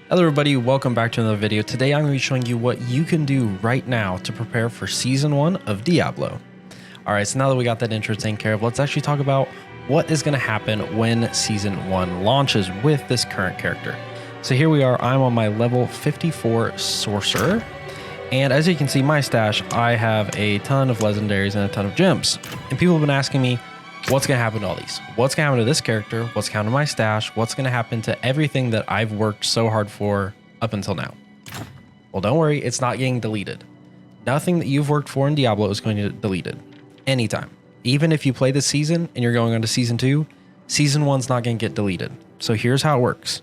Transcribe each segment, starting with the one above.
Hello everybody, welcome back to another video. Today I'm going to be showing you what you can do right now to prepare for Season 1 of Diablo. Alright, so now that we got that intro taken care of, let's actually talk about what is going to happen when Season 1 launches with this current character. So here we are, I'm on my level 54 Sorcerer, and as you can see my stash, I have a ton of legendaries and a ton of gems. And people have been asking me, what's going to happen to all these? What's going to happen to this character? What's going to happen to my stash? What's going to happen to everything that I've worked so hard for up until now? Well, don't worry, it's not getting deleted. Nothing that you've worked for in Diablo is going to get deleted anytime. Even if you play this season and you're going on to Season 2, Season 1's not going to get deleted. So here's how it works.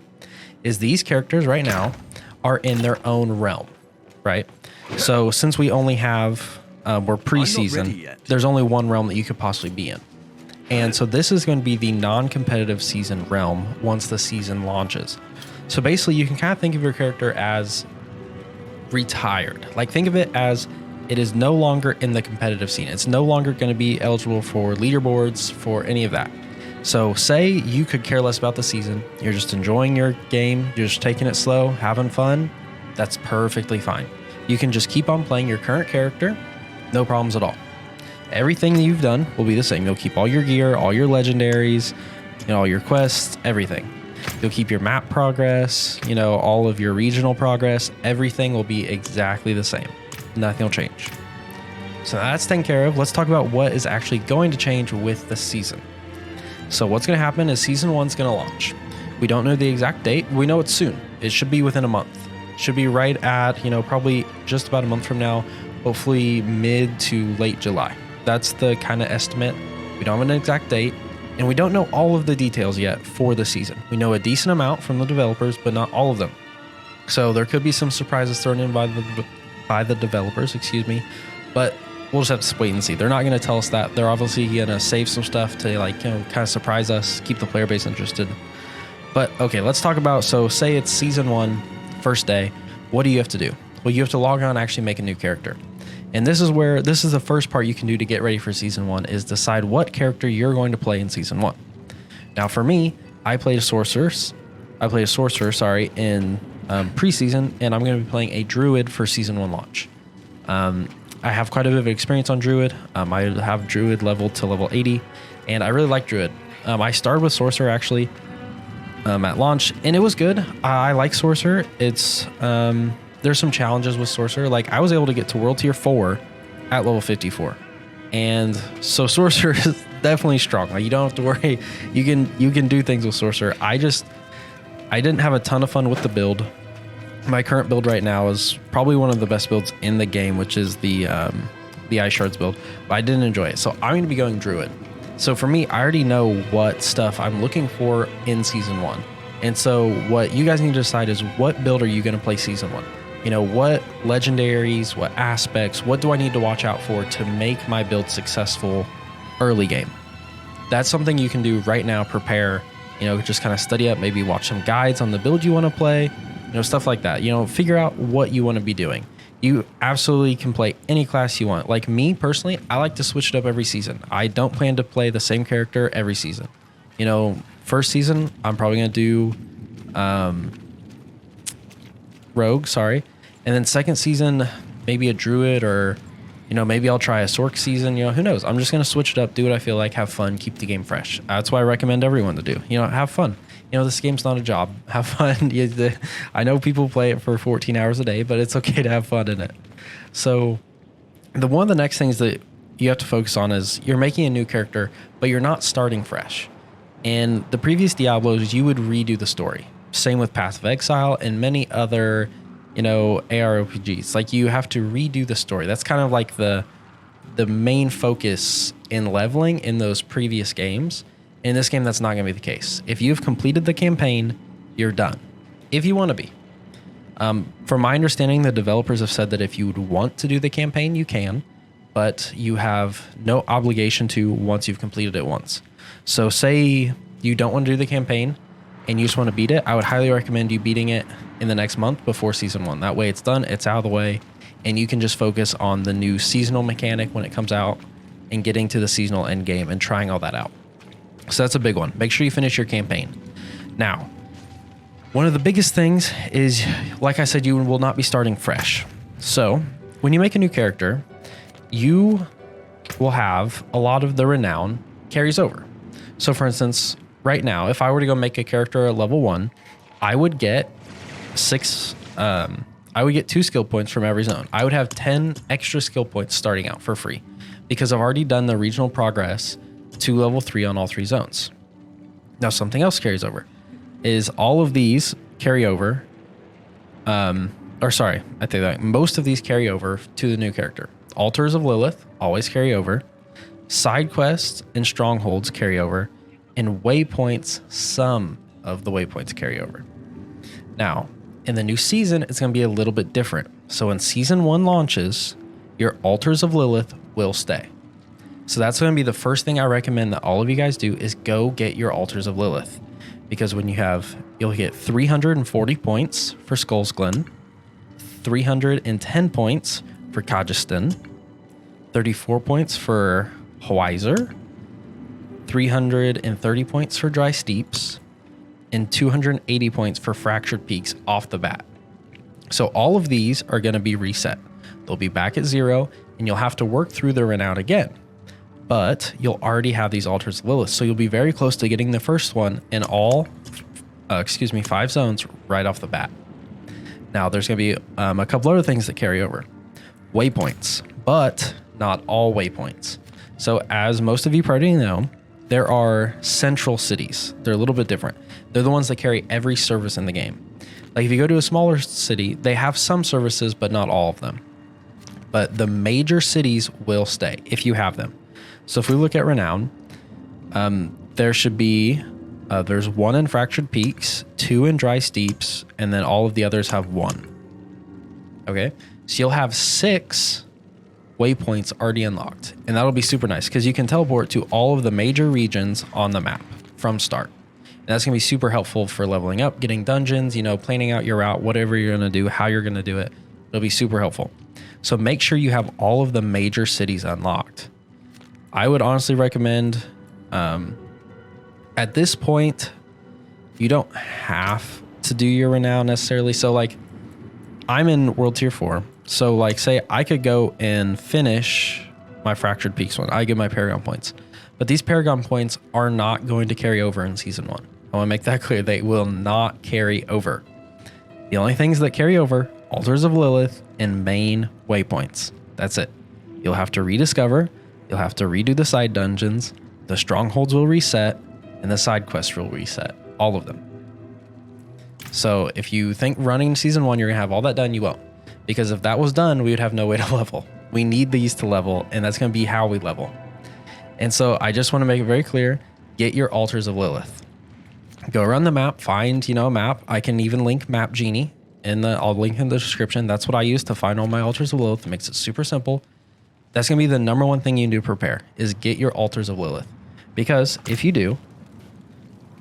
Is these characters right now are in their own realm, right? So since we only have, we're pre-season, there's only one realm that you could possibly be in. And so this is going to be the non-competitive season realm once the season launches. So basically you can kind of think of your character as retired. Like think of it as it is no longer in the competitive scene. It's no longer going to be eligible for leaderboards, for any of that. So say you could care less about the season. You're just enjoying your game. You're just taking it slow, having fun. That's perfectly fine. You can just keep on playing your current character. No problems at all. Everything that you've done will be the same. You'll keep all your gear, all your legendaries, all your quests, everything. You'll keep your map progress, all of your regional progress. Everything will be exactly the same. Nothing will change. So that's taken care of. Let's talk about what is actually going to change with the season. So what's going to happen is Season 1's going to launch. We don't know the exact date. We know it's soon. It should be within a month. It should be right at, probably just about a month from now, hopefully mid to late July. That's the kind of estimate. We don't have an exact date, and we don't know all of the details yet for the season. We know a decent amount from the developers, but not all of them. So there could be some surprises thrown in by the developers, but we'll just have to wait and see. They're not going to tell us that. They're obviously going to save some stuff to kind of surprise us, keep the player base interested. But okay, let's talk about, so say it's Season 1, first day. What do you have to do? Well, you have to log on and actually make a new character. And this is the first part you can do to get ready for Season 1 is decide what character you're going to play in Season 1. Now for me, I played a sorcerer, in preseason, and I'm going to be playing a druid for Season 1 launch. I have quite a bit of experience on druid. I have druid leveled to level 80, and I really like druid. I started with sorcerer actually at launch, and it was good. I like sorcerer. It's there's some challenges with sorcerer. Like I was able to get to world tier 4 at level 54, and so sorcerer is definitely strong. Like you don't have to worry. You can do things with sorcerer. I didn't have a ton of fun with the build. My current build right now is probably one of the best builds in the game, which is the ice shards build, but I didn't enjoy it. So I'm going to be going druid. So for me, I already know what stuff I'm looking for in Season 1. And so what you guys need to decide is what build are you going to play Season 1? What legendaries, what aspects, what do I need to watch out for to make my build successful early game? That's something you can do right now. Prepare, just kind of study up, maybe watch some guides on the build you want to play, stuff like that. Figure out what you want to be doing. You absolutely can play any class you want. Like me personally, I like to switch it up every season. I don't plan to play the same character every season. First season, I'm probably going to do rogue, and then second season, maybe a druid, or maybe I'll try a sorc season. Who knows? I'm just going to switch it up, do what I feel like, have fun, keep the game fresh. That's what I recommend everyone to do. Have fun. This game's not a job. Have fun. I know people play it for 14 hours a day, but it's okay to have fun in it. So one of the next things that you have to focus on is you're making a new character, but you're not starting fresh. In the previous Diablos, you would redo the story. Same with Path of Exile and many other, ARPGs. Like you have to redo the story. That's kind of like the main focus in leveling in those previous games. In this game, that's not going to be the case. If you've completed the campaign, you're done. If you want to be. From my understanding, the developers have said that if you would want to do the campaign, you can, but you have no obligation to once you've completed it once. So say you don't want to do the campaign and you just want to beat it, I would highly recommend you beating it in the next month before Season 1. That way it's done, it's out of the way, and you can just focus on the new seasonal mechanic when it comes out and getting to the seasonal end game and trying all that out. So that's a big one. Make sure you finish your campaign. Now, One of the biggest things is, like I said, you will not be starting fresh. So when you make a new character, you will have a lot of the renown carries over. So for instance, right now, if I were to go make a character at level 1, I would get 2 skill points from every zone. I would have 10 extra skill points starting out for free because I've already done the regional progress to level 3 on all 3 zones. Now something else carries over is all of these carry over. I think that most of these carry over to the new character. Altars of Lilith always carry over. Side quests and strongholds carry over. And waypoints, some of the waypoints carry over. Now, in the new season, it's going to be a little bit different. So when season 1 launches, your Altars of Lilith will stay. So that's going to be the first thing I recommend that all of you guys do is go get your Altars of Lilith. Because when you'll get 340 points for Skull's Glen, 310 points for Kajestan, 34 points for Hweiser, 330 points for Dry Steeps, and 280 points for Fractured Peaks off the bat. So all of these are going to be reset. They'll be back at 0, and you'll have to work through the renown again. But you'll already have these Altars of Lilith, so you'll be very close to getting the first one in all, 5 zones right off the bat. Now, there's going to be a couple other things that carry over. Waypoints, but not all waypoints. So as most of you probably know, there are central cities. They're a little bit different. They're the ones that carry every service in the game. Like if you go to a smaller city, they have some services, but not all of them. But the major cities will stay if you have them. So if we look at Renown, there should be, there's 1 in Fractured Peaks, 2 in Dry Steeps, and then all of the others have 1. Okay, so you'll have 6 waypoints already unlocked, and that'll be super nice because you can teleport to all of the major regions on the map from start. And that's gonna be super helpful for leveling up, getting dungeons, planning out your route, whatever you're gonna do, how you're gonna do it. It'll be super helpful. So make sure you have all of the major cities unlocked. I would honestly recommend, at this point, you don't have to do your renown necessarily. So like, I'm in World Tier 4. So like, say I could go and finish my Fractured Peaks one. I get my Paragon points. But these Paragon points are not going to carry over in Season 1. I want to make that clear. They will not carry over. The only things that carry over, Altars of Lilith and main waypoints. That's it. You'll have to rediscover. You'll have to redo the side dungeons, the strongholds will reset, and the side quests will reset. All of them. So if you think running Season 1, you're going to have all that done, you won't. Because if that was done, we would have no way to level. We need these to level, and that's going to be how we level. And so I just want to make it very clear, get your Altars of Lilith. Go around the map, find, a map. I can even link Map Genie, I'll link in the description. That's what I use to find all my Altars of Lilith. It makes it super simple. That's going to be the number one thing you do to prepare, is get your Altars of Lilith. Because if you do,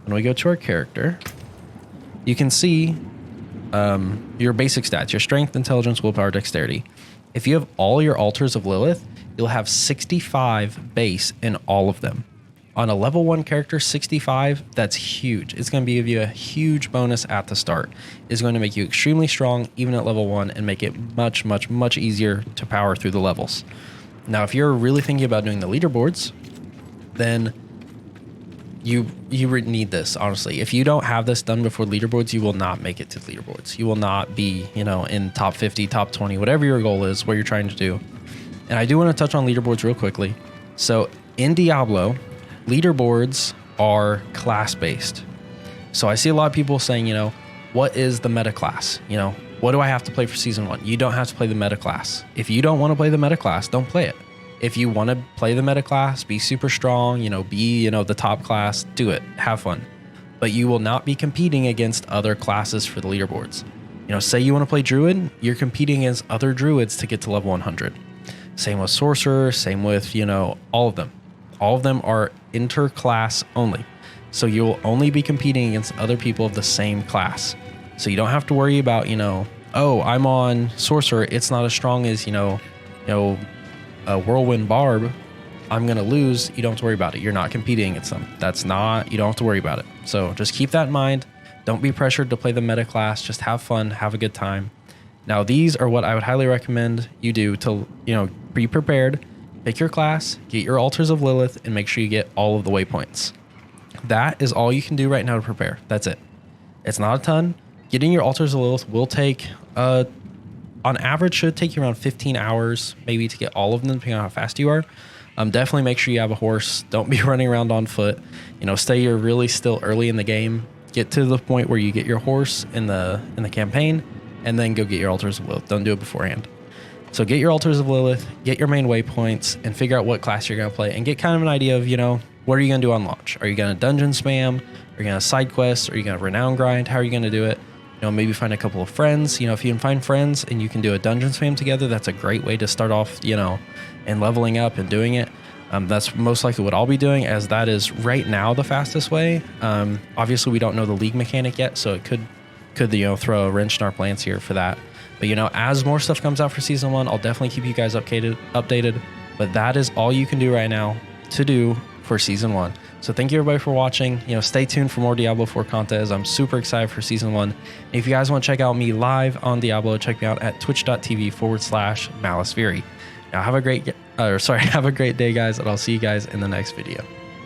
when we go to our character, you can see your basic stats, your strength, intelligence, willpower, dexterity. If you have all your Altars of Lilith, you'll have 65 base in all of them. On a level 1 character, 65, that's huge. It's going to give you a huge bonus at the start. It's going to make you extremely strong even at level 1 and make it much, much, much easier to power through the levels. Now, if you're really thinking about doing the leaderboards, then you need this, honestly. If you don't have this done before leaderboards, you will not make it to leaderboards. You will not be, in top 50, top 20, whatever your goal is, what you're trying to do. And I do want to touch on leaderboards real quickly. So in Diablo, leaderboards are class-based. So I see a lot of people saying, what is the meta class? What do I have to play for Season 1? You don't have to play the meta class. If you don't want to play the meta class, don't play it. If you want to play the meta class, be super strong, be, the top class, do it. Have fun. But you will not be competing against other classes for the leaderboards. Say you want to play Druid, you're competing against other Druids to get to level 100. Same with Sorcerer, same with, all of them. All of them are inter-class only. So you'll only be competing against other people of the same class. So you don't have to worry about, oh, I'm on Sorcerer, it's not as strong as, a Whirlwind Barb, I'm going to lose. You don't have to worry about it. You're not competing against them. You don't have to worry about it. So just keep that in mind. Don't be pressured to play the meta class. Just have fun, have a good time. Now, these are what I would highly recommend you do to, be prepared. Pick your class, get your Altars of Lilith, and make sure you get all of the waypoints. That is all you can do right now to prepare. That's it. It's not a ton. Getting your Altars of Lilith will take, on average, should take you around 15 hours, maybe, to get all of them, depending on how fast you are. Definitely make sure you have a horse. Don't be running around on foot. Stay you're really still early in the game. Get to the point where you get your horse in the campaign, and then go get your Altars of Lilith. Don't do it beforehand. So get your Altars of Lilith, get your main waypoints, and figure out what class you're going to play, and get kind of an idea of, what are you going to do on launch? Are you going to dungeon spam? Are you going to side quests? Are you going to renown grind? How are you going to do it? Maybe find a couple of friends. If you can find friends and you can do a dungeon spam together, that's a great way to start off, and leveling up and doing it. That's most likely what I'll be doing, as that is right now the fastest way. Obviously, we don't know the league mechanic yet, so it could throw a wrench in our plans here for that. But as more stuff comes out for season 1, I'll definitely keep you guys updated. But that is all you can do right now to do for season 1. So thank you everybody for watching. Stay tuned for more Diablo 4 content, as I'm super excited for season 1. And if you guys want to check out me live on Diablo, check me out at twitch.tv/MaliceFury. Now have a great day, guys, and I'll see you guys in the next video.